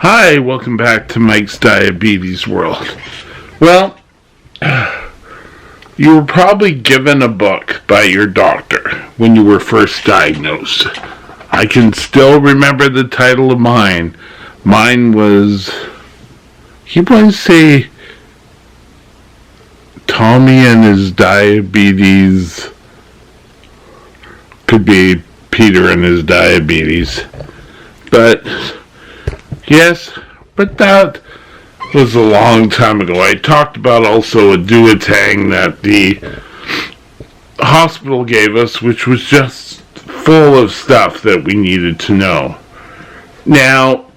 Hi, welcome back to Mike's Diabetes World. Well, you were probably given a book by your doctor when you were first diagnosed. I can still remember the title of mine. Mine was, he wanted to say, Tommy and his diabetes. Could be Peter and his diabetes. But yes, but that was a long time ago. I talked about also a duotang that the hospital gave us, which was just full of stuff that we needed to know. Now,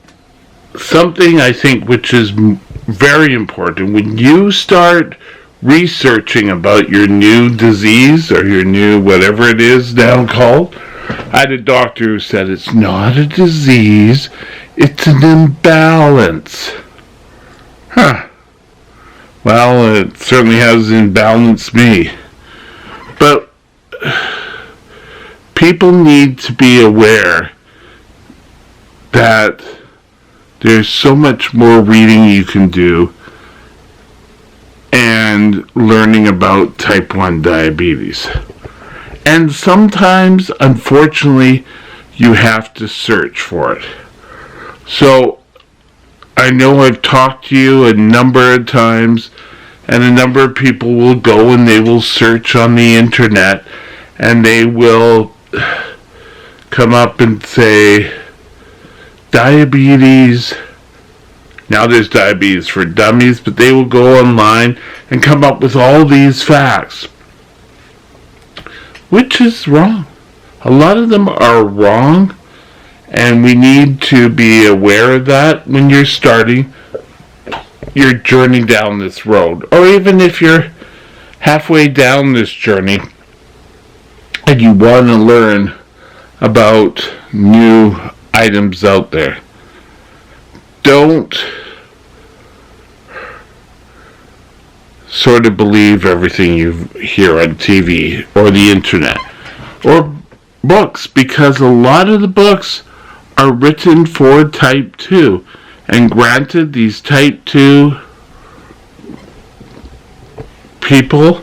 something I think which is very important, when you start researching about your new disease or your new whatever it is now called, I had a doctor who said it's not a disease, it's an imbalance. Huh. Well, it certainly has imbalanced me. But people need to be aware that there's so much more reading you can do and learning about type 1 diabetes. And sometimes, unfortunately, you have to search for it. So, I know I've talked to you a number of times, and a number of people will go and they will search on the internet, and they will come up and say, diabetes. Now there's diabetes for dummies, but they will go online and come up with all these facts, which is wrong. A lot of them are wrong, and we need to be aware of that when you're starting your journey down this road. Or even if you're halfway down this journey and you want to learn about new items out there. Don't sort of believe everything you hear on TV or the internet or books, because a lot of the books are written for type 2. And granted, these type 2 people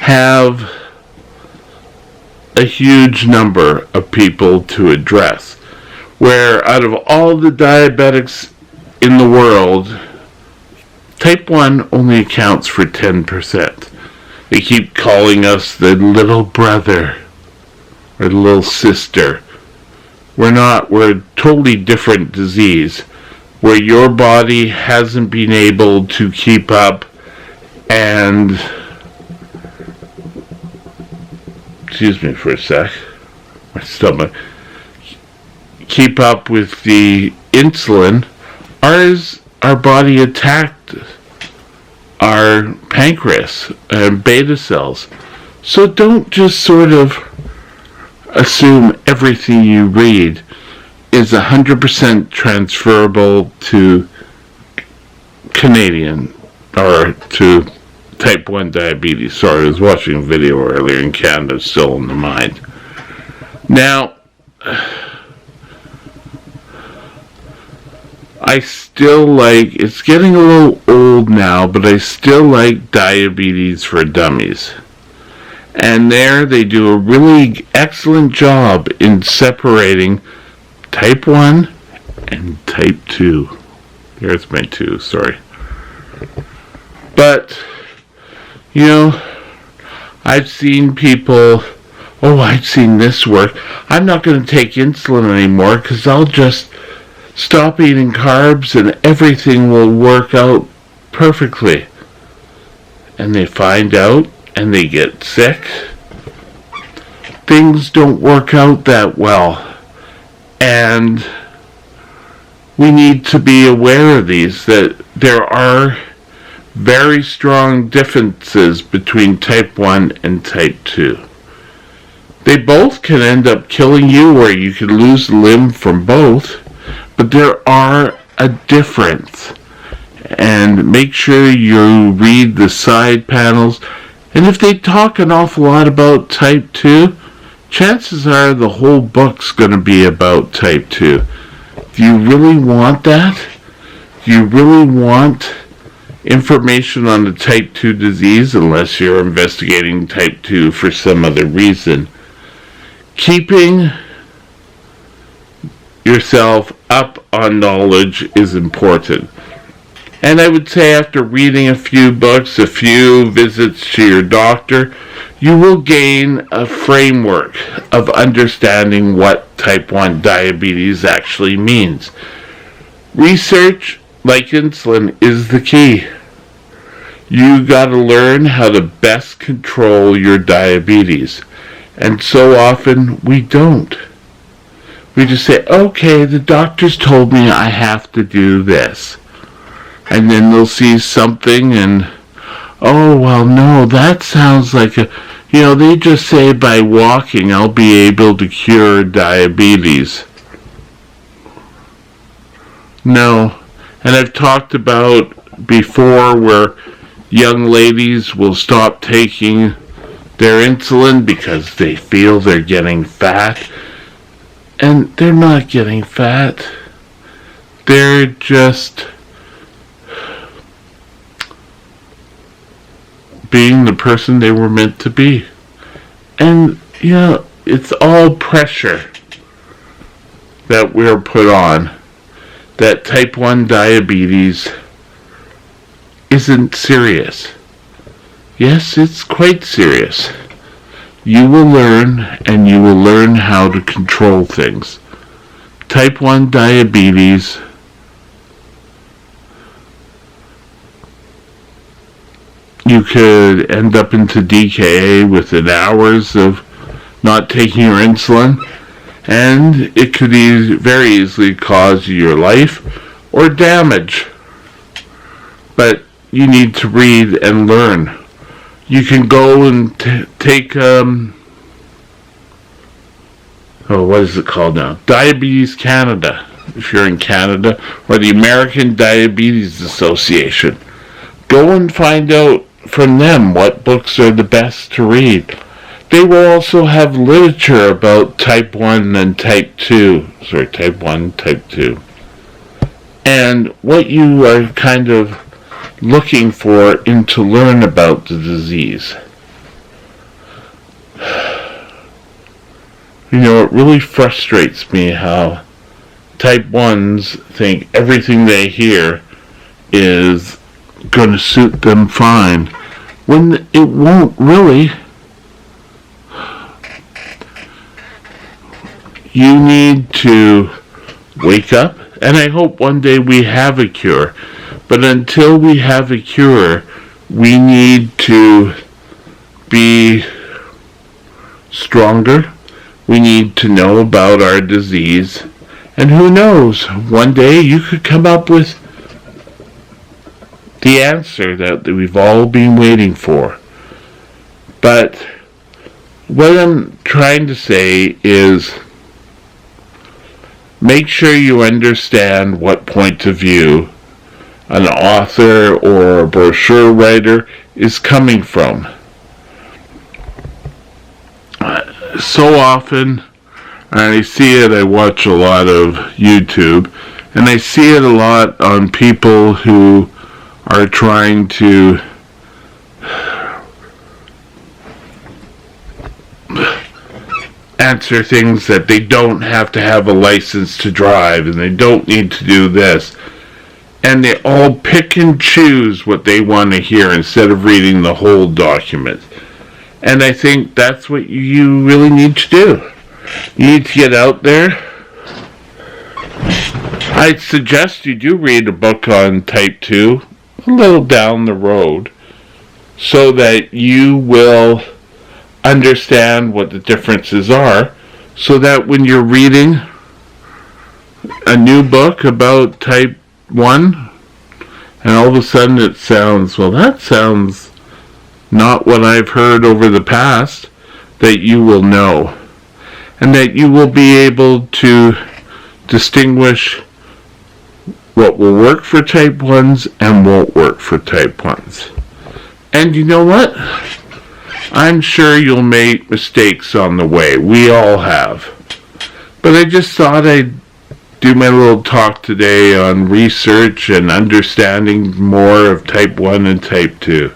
have a huge number of people to address. Where out of all the diabetics in the world, type 1 only accounts for 10%. They keep calling us the little brother or the little sister. We're not. We're a totally different disease where your body hasn't been able to keep up and, excuse me for a sec, my stomach, keep up with the insulin. Our body attacked our pancreas and beta cells. So don't just sort of assume everything you read is 100% transferable to Canadian or to type 1 diabetes. Sorry, I was watching a video earlier in Canada, still in the mind. Now, I still like, it's getting a little old now, but I still like Diabetes for Dummies. And there they do a really excellent job in separating type 1 and type 2. Here's my 2, sorry. But, I've seen people, I've seen this work. I'm not going to take insulin anymore because I'll just stop eating carbs and everything will work out perfectly. And they find out and they get sick. Things don't work out that well. And we need to be aware of these, that there are very strong differences between type 1 and type 2. They both can end up killing you, or you could lose a limb from both, but there are a difference. And make sure you read the side panels. And if they talk an awful lot about type 2, chances are the whole book's going to be about type 2. Do you really want that? Do you really want information on the type 2 disease unless you're investigating type 2 for some other reason? Keeping yourself up on knowledge is important. And I would say after reading a few books, a few visits to your doctor, you will gain a framework of understanding what type 1 diabetes actually means. Research, like insulin, is the key. You got to learn how to best control your diabetes. And so often we don't. We just say, okay, the doctor's told me I have to do this. And then they'll see something and, oh, well, no, that sounds like they just say by walking I'll be able to cure diabetes. No. And I've talked about before where young ladies will stop taking their insulin because they feel they're getting fat. And they're not getting fat. They're just being the person they were meant to be. And, it's all pressure that we're put on. That type 1 diabetes isn't serious. Yes, it's quite serious. You will learn, and you will learn how to control things. Type 1 diabetes you could end up into DKA within hours of not taking your insulin, and it could very easily cause your life or damage. But you need to read and learn. You can go and take, what is it called now? Diabetes Canada, if you're in Canada, or the American Diabetes Association. Go and find out from them what books are the best to read. They will also have literature about type 1 and type 2. Sorry, type 1, type 2. And what you are kind of looking for and to learn about the disease. It really frustrates me how type 1s think everything they hear is going to suit them fine, when it won't really. You need to wake up, and I hope one day we have a cure. But until we have a cure, we need to be stronger. We need to know about our disease. And who knows, one day you could come up with the answer that we've all been waiting for. But what I'm trying to say is, make sure you understand what point of view an author or a brochure writer is coming from. So often, and I see it, I watch a lot of YouTube, And I see it a lot on people who are trying to answer things that they don't have to have a license to drive and they don't need to do this. And they all pick and choose what they want to hear instead of reading the whole document. And I think that's what you really need to do. You need to get out there. I'd suggest you do read a book on Type 2 a little down the road so that you will understand what the differences are, so that when you're reading a new book about Type 1 and all of a sudden it sounds, well, that sounds not what I've heard over the past, that you will know. And that you will be able to distinguish what will work for Type 1s and won't work for Type 1s. And you know what? I'm sure you'll make mistakes on the way. We all have. But I just thought I'd do my little talk today on research and understanding more of Type 1 and Type 2.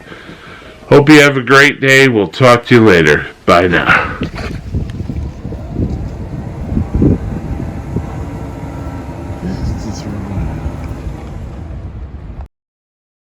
Hope you have a great day. We'll talk to you later. Bye now.